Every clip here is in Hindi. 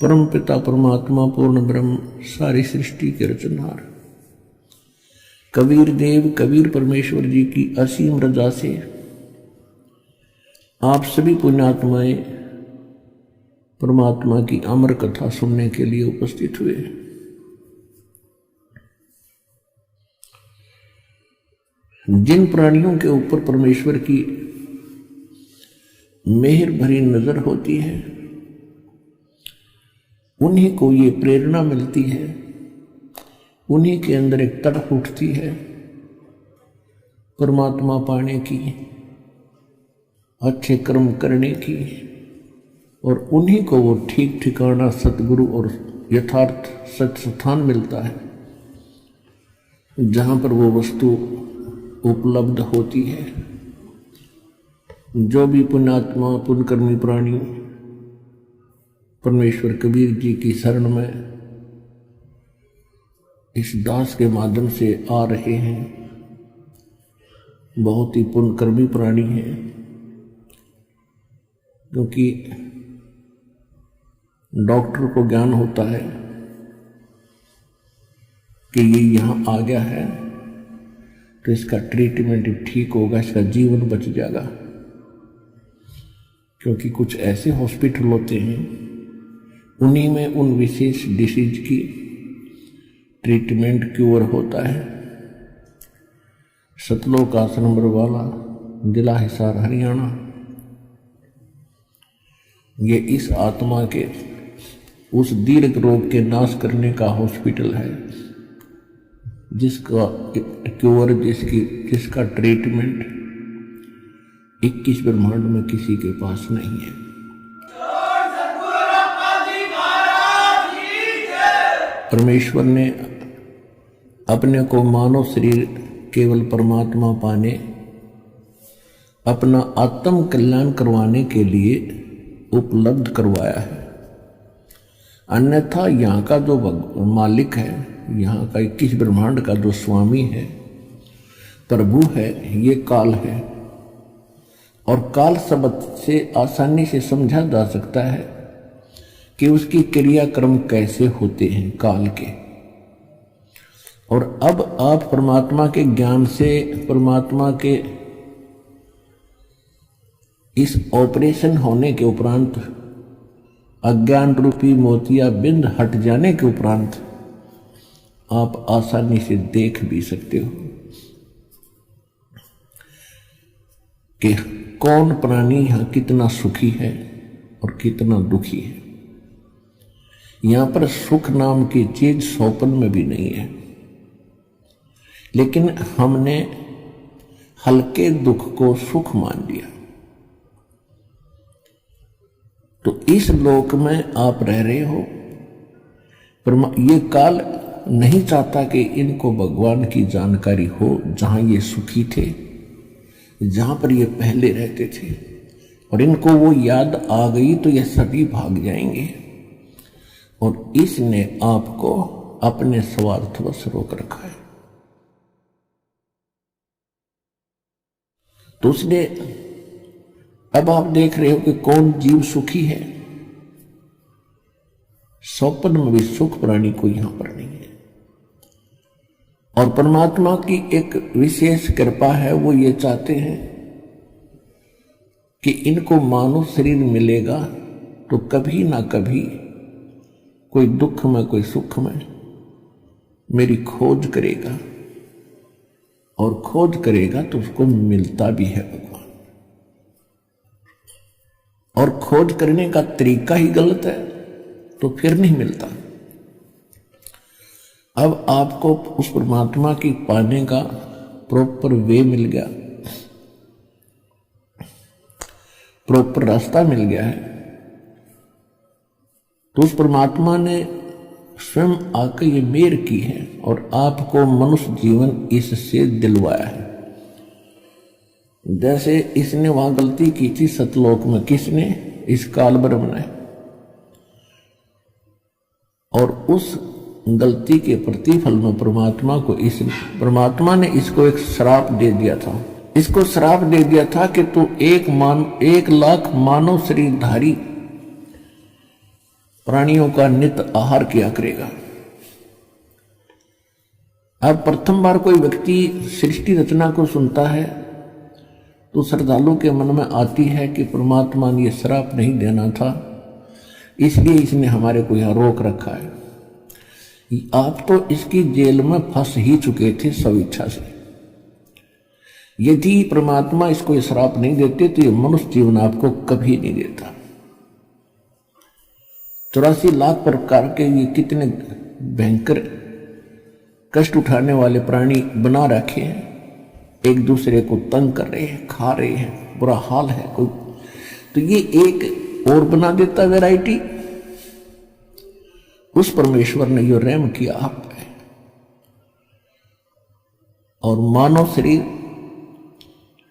परम पिता परमात्मा पूर्ण ब्रह्म सारी सृष्टि के रचनहार कबीर देव कबीर परमेश्वर जी की असीम रजा से आप सभी पुण्यात्माएं परमात्मा की अमर कथा सुनने के लिए उपस्थित हुए। जिन प्राणियों के ऊपर परमेश्वर की मेहर भरी नजर होती है उन्हीं को ये प्रेरणा मिलती है, उन्हीं के अंदर एक तड़प उठती है परमात्मा पाने की, अच्छे कर्म करने की, और उन्हीं को वो ठीक ठिकाना सतगुरु और यथार्थ सच स्थान मिलता है जहाँ पर वो वस्तु उपलब्ध होती है। जो भी पुण्यात्मा पुण्यकर्मी प्राणी परमेश्वर कबीर जी की शरण में इस दास के माध्यम से आ रहे हैं, बहुत ही पुण्यकर्मी प्राणी हैं, क्योंकि डॉक्टर को ज्ञान होता है कि ये यहाँ आ गया है तो इसका ट्रीटमेंट ठीक होगा, इसका जीवन बच जाएगा। क्योंकि कुछ ऐसे हॉस्पिटल होते हैं उन्हीं में उन विशेष डिसीज की ट्रीटमेंट क्योर होता है। सतलोक आश्रम बरवाला, जिला हिसार, हरियाणा, ये इस आत्मा के उस दीर्घ रोग के नाश करने का हॉस्पिटल है जिसका क्योर जिसका ट्रीटमेंट 21 ब्रह्मांड में किसी के पास नहीं है। परमेश्वर ने अपने को मानव शरीर केवल परमात्मा पाने, अपना आत्म कल्याण करवाने के लिए उपलब्ध करवाया है। अन्यथा यहाँ का जो मालिक है, यहाँ का 21 ब्रह्मांड का जो स्वामी है, प्रभु है, ये काल है। और काल शब्द से आसानी से समझा जा सकता है कि उसकी क्रियाक्रम कैसे होते हैं काल के। और अब आप परमात्मा के ज्ञान से, परमात्मा के इस ऑपरेशन होने के उपरांत, अज्ञान रूपी मोतिया बिंद हट जाने के उपरांत आप आसानी से देख भी सकते हो कि कौन प्राणी यहां कितना सुखी है और कितना दुखी है। यहां पर सुख नाम की चीज स्वप्न में भी नहीं है, लेकिन हमने हल्के दुख को सुख मान लिया। तो इस लोक में आप रह रहे हो, ये काल नहीं चाहता कि इनको भगवान की जानकारी हो जहां ये सुखी थे, जहां पर ये पहले रहते थे, और इनको वो याद आ गई तो ये सभी भाग जाएंगे। और इसने आपको अपने स्वार्थवश रोक रखा है। तो उसने, अब आप देख रहे हो कि कौन जीव सुखी है। स्वप्न में भी सुख प्राणी कोई यहां पर नहीं है। और परमात्मा की एक विशेष कृपा है, वो ये चाहते हैं कि इनको मानव शरीर मिलेगा तो कभी ना कभी कोई दुख में कोई सुख में मेरी खोज करेगा, और खोज करेगा तो उसको मिलता भी है भगवान। और खोज करने का तरीका ही गलत है तो फिर नहीं मिलता। अब आपको उस परमात्मा की पाने का प्रॉपर वे मिल गया, प्रॉपर रास्ता मिल गया है। तो उस परमात्मा ने स्वयं आकर ये मेहर की है और आपको मनुष्य जीवन इससे दिलवाया है। जैसे इसने वहां गलती की थी सतलोक में, किसने? इस काल ब्रह्म ने। और उस गलती के प्रतिफल में परमात्मा ने इसको एक श्राप दे दिया था। इसको श्राप दे दिया था कि तू 1 लाख मानव शरीरधारी प्राणियों का नित आहार किया करेगा। अब प्रथम बार कोई व्यक्ति सृष्टि रचना को सुनता है तो श्रद्धालु के मन में आती है कि परमात्मा ने यह श्राप नहीं देना था, इसलिए इसने हमारे को यहां रोक रखा है। आप तो इसकी जेल में फंस ही चुके थे स्वेच्छा से। यदि परमात्मा इसको ये श्राप नहीं देते तो ये मनुष्य जीवन आपको कभी नहीं देता। 84 लाख प्रकार के ये कितने भयंकर कष्ट उठाने वाले प्राणी बना रखे हैं, एक दूसरे को तंग कर रहे हैं, खा रहे हैं, बुरा हाल है कोई, तो ये एक और बना देता वैरायटी। उस परमेश्वर ने जो रहम किया आप पे, और मानव शरीर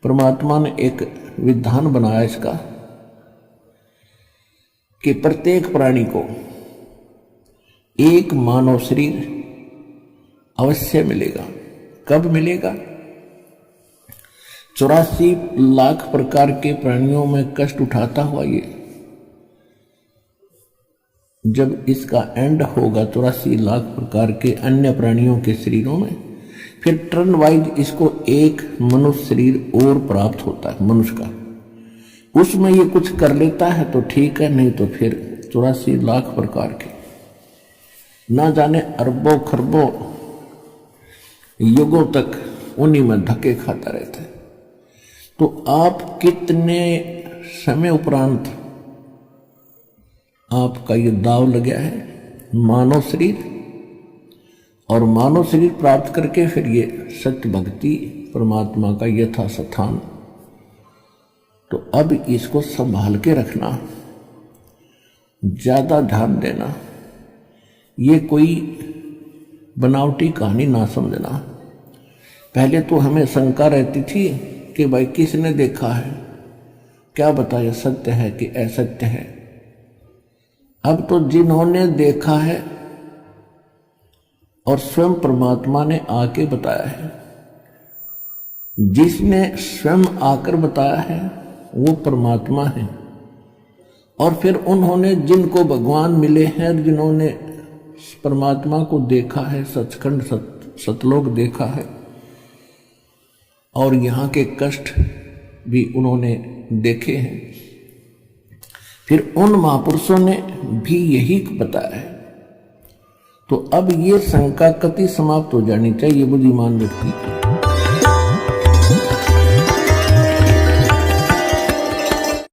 परमात्मा ने एक विधान बनाया इसका कि प्रत्येक प्राणी को एक मानव शरीर अवश्य मिलेगा। कब मिलेगा? 84 लाख प्रकार के प्राणियों में कष्ट उठाता हुआ ये जब इसका एंड होगा 84 लाख प्रकार के अन्य प्राणियों के शरीरों में, फिर टर्न वाइज इसको एक मनुष्य शरीर और प्राप्त होता है मनुष्य का। उसमें ये कुछ कर लेता है तो ठीक है, नहीं तो फिर 84 लाख प्रकार के ना जाने अरबों खरबों युगों तक उन्हीं में धक्के खाता रहता है। तो आप कितने समय उपरांत आपका ये दाव लगा है मानव शरीर, और मानव शरीर प्राप्त करके फिर ये सत्य भक्ति परमात्मा का यथा स्थान। तो अब इसको संभाल के रखना, ज्यादा ध्यान देना, ये कोई बनावटी कहानी ना समझना। पहले तो हमें शंका रहती थी कि भाई किसने देखा है, क्या बताया सत्य है कि असत्य है। अब तो जिन्होंने देखा है और स्वयं परमात्मा ने आके बताया है, जिसने स्वयं आकर बताया है वो परमात्मा है। और फिर उन्होंने जिनको भगवान मिले हैं, जिन्होंने परमात्मा को देखा है, सचखंड सतलोक देखा है, और यहाँ के कष्ट भी उन्होंने देखे हैं, फिर उन महापुरुषों ने भी यही बताया है। तो अब ये शंका कति समाप्त हो जानी चाहिए बुद्धिमान व्यक्ति की।